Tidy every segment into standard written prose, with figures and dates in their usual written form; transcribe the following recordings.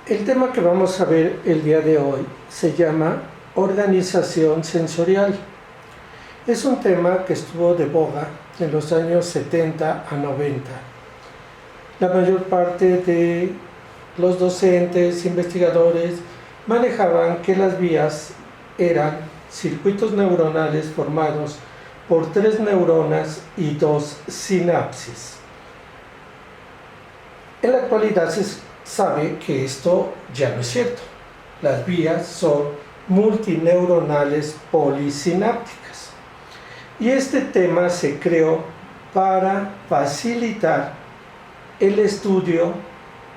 El tema que vamos a ver el día de hoy se llama organización sensorial. Es un tema que estuvo de boga en los años 70 a 90. La mayor parte de los docentes, investigadores, manejaban que las vías eran circuitos neuronales formados por 3 neuronas y 2 sinapsis. En la actualidad se sabe que esto ya no es cierto. Las vías son multineuronales polisinápticas. Y este tema se creó para facilitar el estudio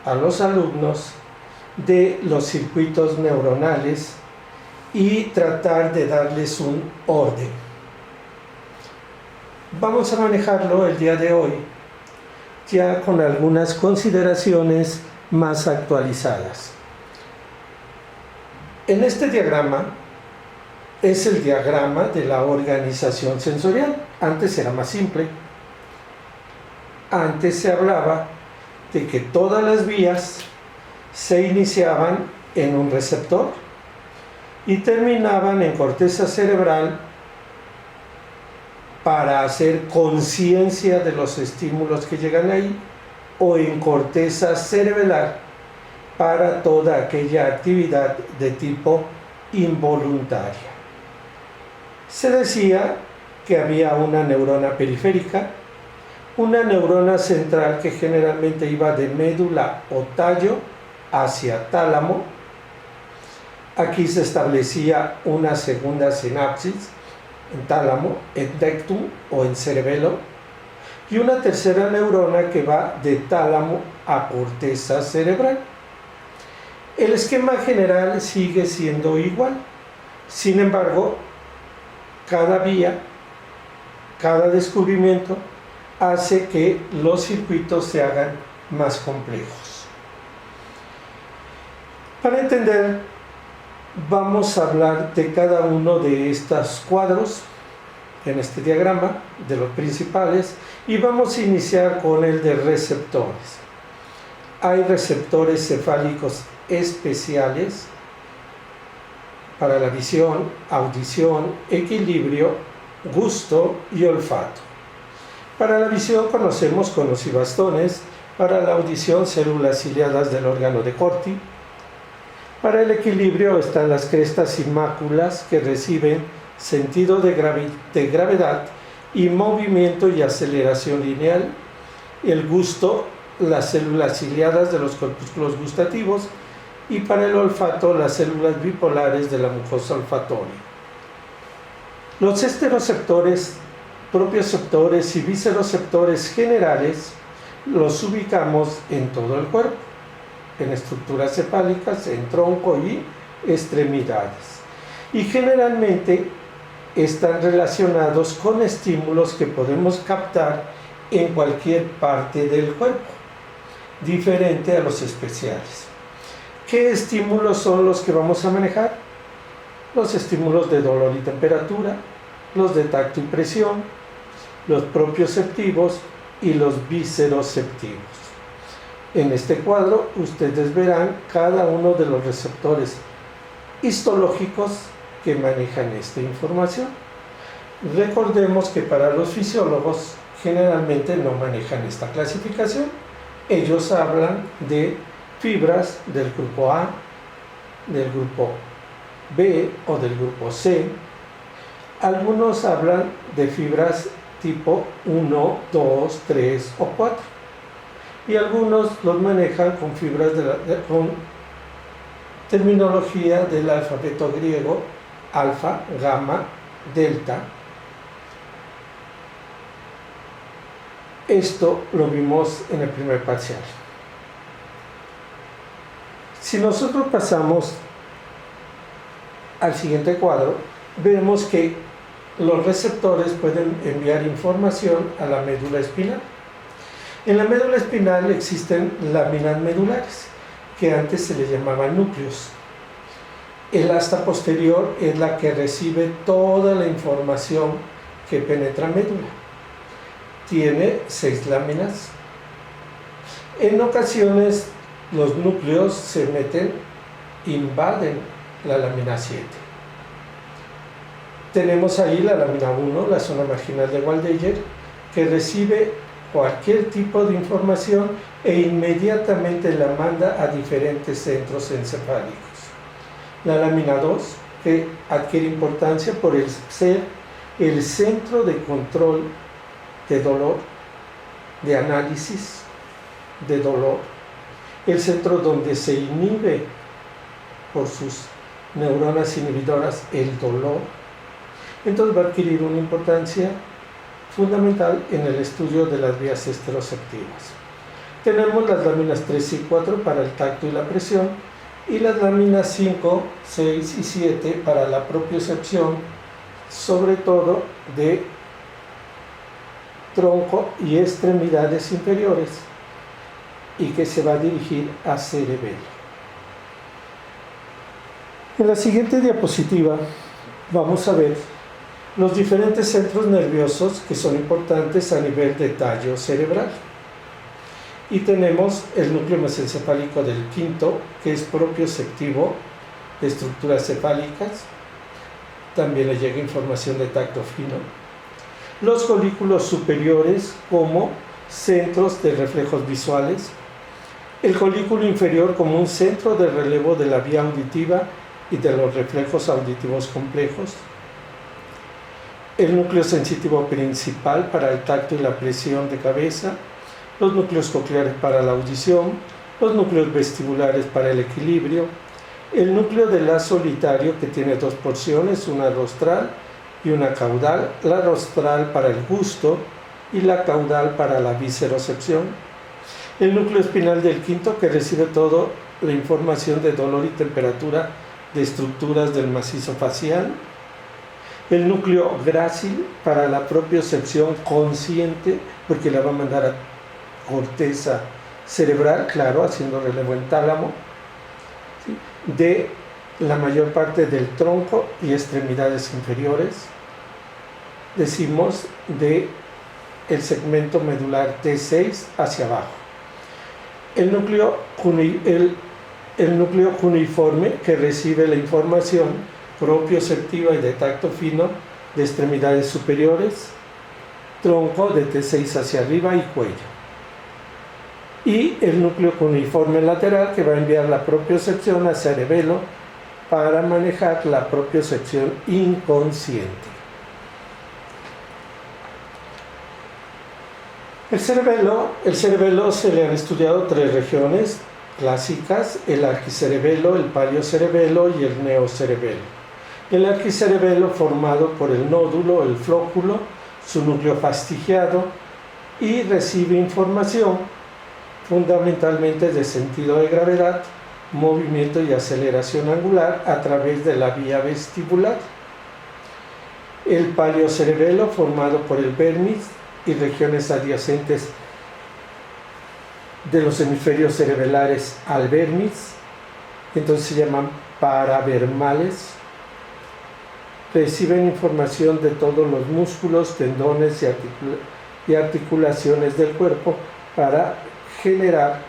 a los alumnos de los circuitos neuronales y tratar de darles un orden. Vamos a manejarlo el día de hoy, ya con algunas consideraciones más actualizadas. En este diagrama es el diagrama de la organización sensorial. Antes era más simple. Antes se hablaba de que todas las vías se iniciaban en un receptor y terminaban en corteza cerebral para hacer conciencia de los estímulos que llegan ahí, o en corteza cerebelar para toda aquella actividad de tipo involuntaria. Se decía que había una neurona periférica, una neurona central que generalmente iba de médula o tallo hacia tálamo. Aquí se establecía una segunda sinapsis en tálamo, en dectum o en cerebelo, y una tercera neurona que va de tálamo a corteza cerebral. El esquema general sigue siendo igual. Sin embargo, cada vía, cada descubrimiento hace que los circuitos se hagan más complejos. Para entender, vamos a hablar de cada uno de estos cuadros en este diagrama, de los principales, y vamos a iniciar con el de receptores. Hay receptores cefálicos especiales para la visión, audición, equilibrio, gusto y olfato. Para la visión conocemos conos y bastones, para la audición células ciliadas del órgano de Corti. Para el equilibrio están las crestas y máculas que reciben sentido de gravedad y movimiento y aceleración lineal. El gusto, las células ciliadas de los corpúsculos gustativos, y para el olfato, las células bipolares de la mucosa olfatoria. Los esteroceptores, propioceptores y visceroceptores generales los ubicamos en todo el cuerpo, en estructuras cefálicas, en tronco y extremidades, y generalmente están relacionados con estímulos que podemos captar en cualquier parte del cuerpo, diferente a los especiales. ¿Qué estímulos son los que vamos a manejar? Los estímulos de dolor y temperatura, los de tacto y presión, los propioceptivos y los visceroceptivos. En este cuadro ustedes verán cada uno de los receptores histológicos que manejan esta información. Recordemos que para los fisiólogos generalmente no manejan esta clasificación. Ellos hablan de fibras del grupo A, del grupo B o del grupo C. Algunos hablan de fibras tipo 1, 2, 3 o 4. Y algunos los manejan con fibras con terminología del alfabeto griego, alfa, gamma, delta. Esto lo vimos en el primer parcial. Si nosotros pasamos al siguiente cuadro, vemos que los receptores pueden enviar información a la médula espinal. En la médula espinal existen láminas medulares, que antes se les llamaban núcleos. El asta posterior es la que recibe toda la información que penetra médula. Tiene 6 láminas. En ocasiones los núcleos se meten, invaden la lámina 7. Tenemos ahí la lámina 1, la zona marginal de Waldeyer, que recibe cualquier tipo de información e inmediatamente la manda a diferentes centros encefálicos. La lámina 2, que adquiere importancia por ser el centro de control de dolor, de análisis de dolor, el centro donde se inhibe por sus neuronas inhibidoras el dolor. Entonces va a adquirir una importancia fundamental en el estudio de las vías esteroceptivas. Tenemos las láminas 3 y 4 para el tacto y la presión, y las láminas 5, 6 y 7 para la propiocepción, sobre todo de tronco y extremidades inferiores, y que se va a dirigir a cerebelo. En la siguiente diapositiva vamos a ver los diferentes centros nerviosos que son importantes a nivel de tallo cerebral. Y tenemos el núcleo mesencefálico del quinto, que es propioceptivo de estructuras cefálicas. También le llega información de tacto fino. Los colículos superiores como centros de reflejos visuales. El colículo inferior como un centro de relevo de la vía auditiva y de los reflejos auditivos complejos. El núcleo sensitivo principal para el tacto y la presión de cabeza. Los núcleos cocleares para la audición, los núcleos vestibulares para el equilibrio, el núcleo del haz solitario que tiene dos porciones, una rostral y una caudal, la rostral para el gusto y la caudal para la viscerocepción, el núcleo espinal del quinto que recibe toda la información de dolor y temperatura de estructuras del macizo facial, el núcleo grácil para la propiocepción consciente porque la va a mandar a corteza cerebral, claro, haciendo relevo en tálamo, ¿sí?, de la mayor parte del tronco y extremidades inferiores. Decimos de el segmento medular T6 hacia abajo. El núcleo cuneiforme que recibe la información propioceptiva y de tacto fino de extremidades superiores, tronco de T6 hacia arriba y cuello. Y el núcleo cuneiforme lateral que va a enviar la propiocepción a cerebelo para manejar la propiocepción inconsciente. El cerebelo se le han estudiado tres regiones clásicas: el arquicerebelo, el paliocerebelo y el neocerebelo. El arquicerebelo formado por el nódulo, el flóculo, su núcleo fastigiado, y recibe información fundamentalmente de sentido de gravedad, movimiento y aceleración angular a través de la vía vestibular. El paliocerebelo formado por el vermis y regiones adyacentes de los hemisferios cerebelares al vermis, entonces se llaman paravermales. Reciben información de todos los músculos, tendones y articulaciones del cuerpo para generar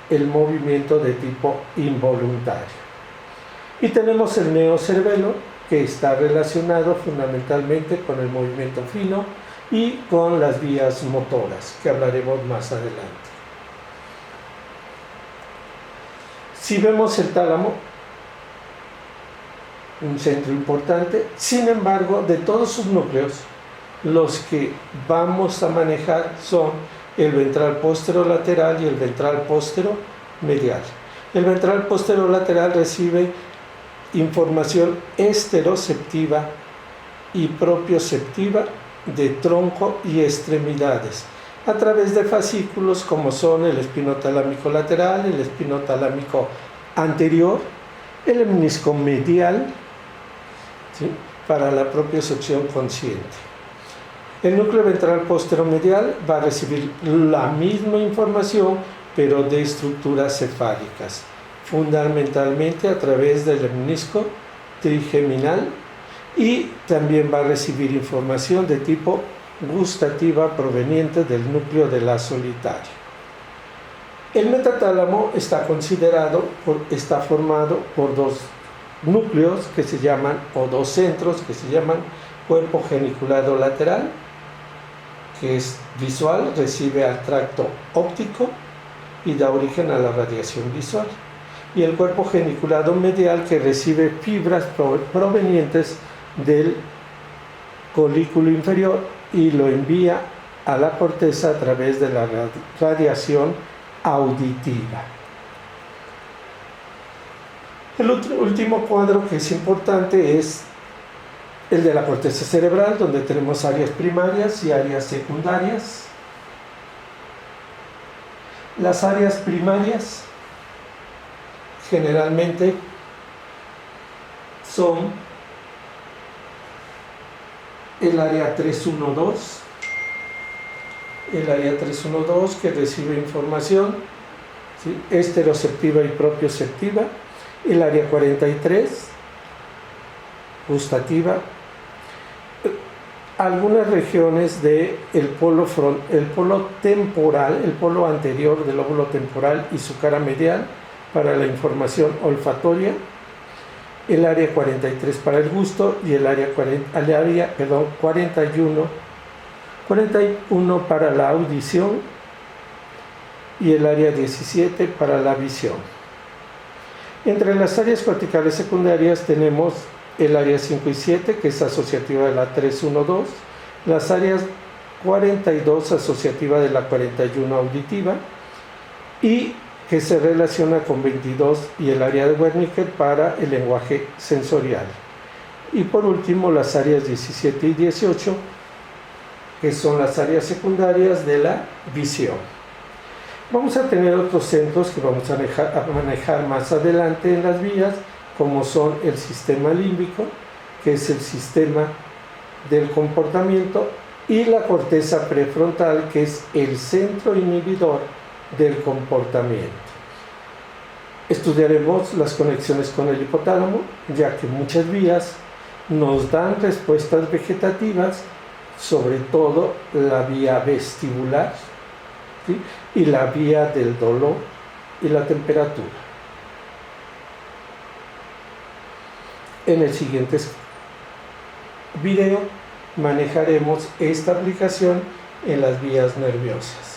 el movimiento de tipo involuntario. Y tenemos el neocerebelo, que está relacionado fundamentalmente con el movimiento fino y con las vías motoras, que hablaremos más adelante. Si vemos el tálamo, un centro importante, sin embargo, de todos sus núcleos, los que vamos a manejar son el ventral posterolateral y el ventral posteromedial. El ventral posterolateral recibe información esteroceptiva y propioceptiva de tronco y extremidades a través de fascículos como son el espinotalámico lateral, el espinotalámico anterior, el menisco medial, ¿sí?, para la propiocepción consciente. El núcleo ventral posteromedial va a recibir la misma información, pero de estructuras cefálicas, fundamentalmente a través del menisco trigeminal, y también va a recibir información de tipo gustativa proveniente del núcleo del haz solitario. El metatálamo está formado por dos núcleos que se llaman, o dos centros que se llaman cuerpo geniculado lateral, que es visual, recibe al tracto óptico y da origen a la radiación visual, y el cuerpo geniculado medial, que recibe fibras provenientes del colículo inferior y lo envía a la corteza a través de la radiación auditiva. El último cuadro que es importante es el de la corteza cerebral, donde tenemos áreas primarias y áreas secundarias. Las áreas primarias generalmente son el área 312, que recibe información, ¿sí?, esteroceptiva y propioceptiva, el área 43, gustativa, algunas regiones del polo temporal, el polo anterior del lóbulo temporal y su cara medial para la información olfatoria, el área 43 para el gusto y el área 41 para la audición y el área 17 para la visión. Entre las áreas corticales secundarias tenemos el área 5 y 7, que es asociativa de la 312, las áreas 42 asociativa de la 41 auditiva, y que se relaciona con 22 y el área de Wernicke para el lenguaje sensorial. Y por último las áreas 17 y 18, que son las áreas secundarias de la visión. Vamos a tener otros centros que vamos a manejar más adelante en las vías, como son el sistema límbico, que es el sistema del comportamiento, y la corteza prefrontal, que es el centro inhibidor del comportamiento. Estudiaremos las conexiones con el hipotálamo, ya que muchas vías nos dan respuestas vegetativas, sobre todo la vía vestibular, ¿sí?, y la vía del dolor y la temperatura. En el siguiente video manejaremos esta aplicación en las vías nerviosas.